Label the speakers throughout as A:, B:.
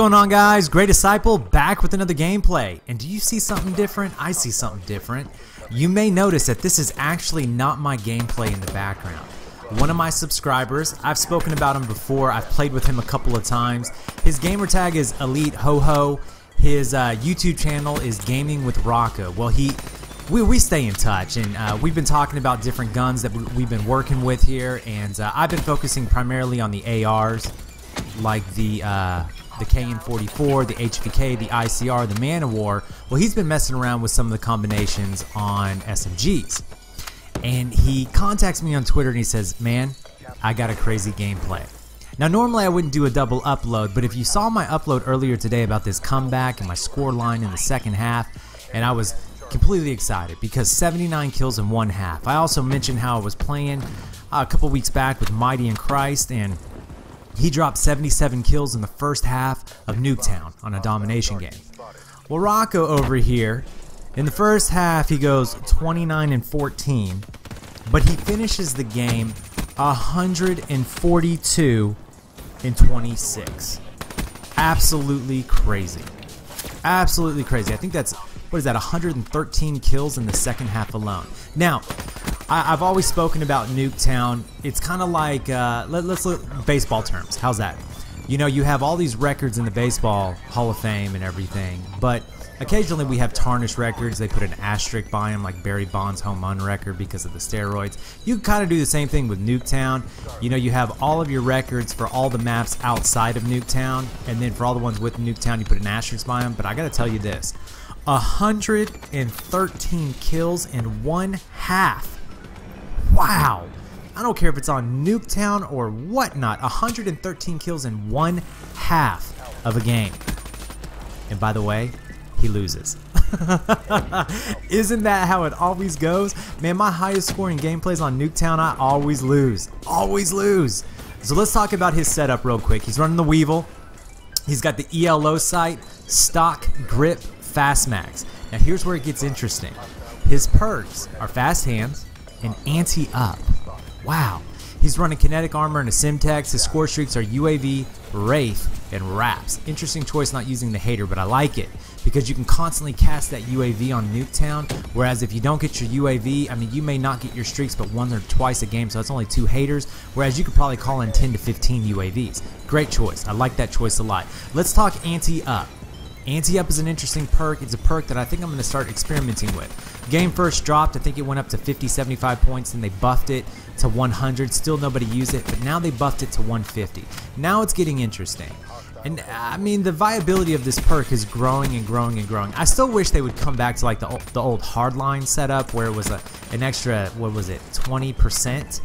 A: going on, guys? Great Disciple back with another gameplay. And do you see something different? I see something different. You may notice that this is actually not my gameplay in the background. One of my subscribers, I've spoken about him before, I've played with him a couple of times. His gamer tag is Elite Ho-Ho. His YouTube channel is Gaming with Rocco. Well, we stay in touch, and we've been talking about different guns that we've been working with here, and I've been focusing primarily on the ARs, like the KN44, the HVK, the ICR, the Man of War. Well, he's been messing around with some of the combinations on SMGs. And he contacts me on Twitter and he says, man, I got a crazy gameplay. Now, normally I wouldn't do a double upload, but if you saw my upload earlier today about this comeback and my score line in the second half, and I was completely excited because 79 kills in one half. I also mentioned how I was playing a couple weeks back with Mighty and Christ, and he dropped 77 kills in the first half of Nuketown on a domination game. Well, Rocco over here, in the first half he goes 29 and 14, but he finishes the game 142 and 26. Absolutely crazy. Absolutely crazy. I think that's, what is that, 113 kills in the second half alone. Now, I've always spoken about Nuketown. It's kind of like, let's look baseball terms. How's that? You know, you have all these records in the Baseball Hall of Fame and everything, but occasionally we have tarnished records. They put an asterisk by them, like Barry Bonds' home run record because of the steroids. You can kind of do the same thing with Nuketown. You know, you have all of your records for all the maps outside of Nuketown, and then for all the ones with Nuketown, you put an asterisk by them. But I got to tell you this, 113 kills in one half. Wow. I don't care if it's on Nuketown or whatnot. 113 kills in one half of a game. And by the way, he loses. Isn't that how it always goes? Man, my highest scoring gameplays on Nuketown, I always lose. Always lose. So let's talk about his setup real quick. He's running the Weevil. He's got the ELO sight, stock, grip, fast mags. Now here's where it gets interesting. His perks are fast hands and Ante-Up. Wow. He's running kinetic armor and a Simtex. His score streaks are UAV, Wraith, and Wraps. Interesting choice not using the hater, but I like it because you can constantly cast that UAV on Nuketown, whereas if you don't get your UAV, I mean, you may not get your streaks but once or twice a game, so it's only 2 haters, whereas you could probably call in 10 to 15 UAVs. Great choice. I like that choice a lot. Let's talk Ante-Up. Ante-Up is an interesting perk. It's a perk that I think I'm going to start experimenting with. Game first dropped, I think it went up to 50, 75 points, and they buffed it to 100. Still nobody used it, but now they buffed it to 150. Now it's getting interesting. And I mean, the viability of this perk is growing and growing and growing. I still wish they would come back to like the old hardline setup where it was an extra, what was it, 20%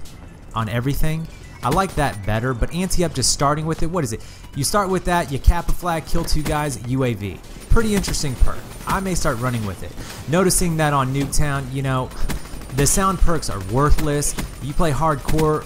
A: on everything. I like that better, but Ante-Up, just starting with it, what is it? You start with that, you cap a flag, kill 2 guys, UAV. Pretty interesting perk. I may start running with it. Noticing that on Nuketown, you know, the sound perks are worthless. You play hardcore,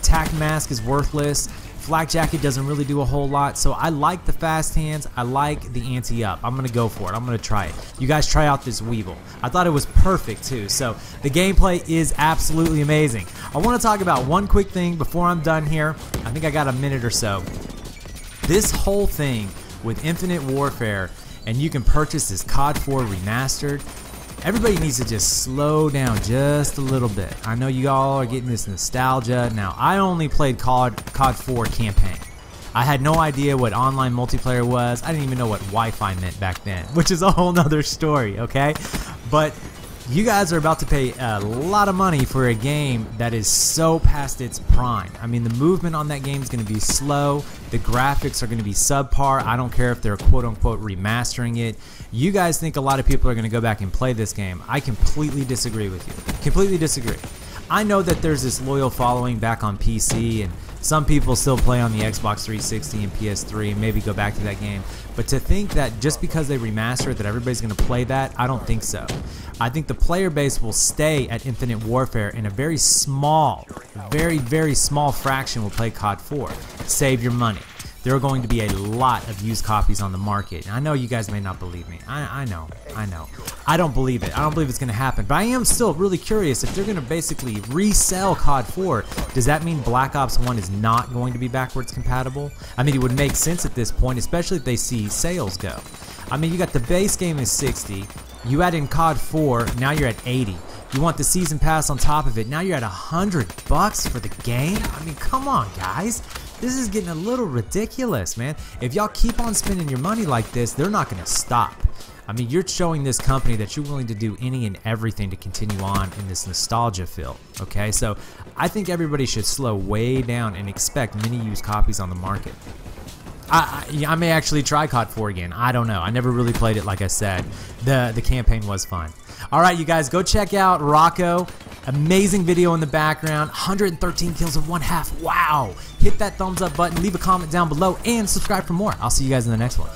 A: tac mask is worthless. Flak jacket doesn't really do a whole lot, so I like the fast hands. I like the Ante-Up. I'm gonna go for it. I'm gonna try it. You guys try out this Weevil. I thought it was perfect too, so the gameplay is absolutely amazing. I want to talk about one quick thing before I'm done here. I think I got a minute or so. This whole thing with Infinite Warfare, and you can purchase this COD4 Remastered. Everybody needs to just slow down just a little bit. I know you all are getting this nostalgia. Now, I only played COD4 campaign. I had no idea what online multiplayer was. I didn't even know what Wi-Fi meant back then, which is a whole nother story, okay? But you guys are about to pay a lot of money for a game that is so past its prime. I mean, the movement on that game is going to be slow. The graphics are going to be subpar. I don't care if they're quote-unquote remastering it. You guys think a lot of people are going to go back and play this game. I completely disagree with you. Completely disagree. I know that there's this loyal following back on PC, and some people still play on the Xbox 360 and PS3 and maybe go back to that game. But to think that just because they remaster it that everybody's going to play that, I don't think so. I think the player base will stay at Infinite Warfare, and a very small, very small fraction will play COD 4. Save your money. there are going to be a lot of used copies on the market. And I know you guys may not believe me. I know. I don't believe it. I don't believe it's going to happen. But I am still really curious if they're going to basically resell COD 4. Does that mean Black Ops 1 is not going to be backwards compatible? I mean, it would make sense at this point, especially if they see sales go. I mean, you got the base game is 60. You add in COD 4, now you're at 80. You want the season pass on top of it, now you're at $100 for the game? I mean, come on, guys. This is getting a little ridiculous, man. If y'all keep on spending your money like this, they're not going to stop. I mean, you're showing this company that you're willing to do any and everything to continue on in this nostalgia field, okay? So I think everybody should slow way down and expect many used copies on the market. I may actually try COD 4 again. I don't know. I never really played it, like I said. The campaign was fun. All right, you guys, go check out Rocco. Amazing video in the background. 113 kills in 1/2. Wow. Hit that thumbs up button. Leave a comment down below and subscribe for more. I'll see you guys in the next one.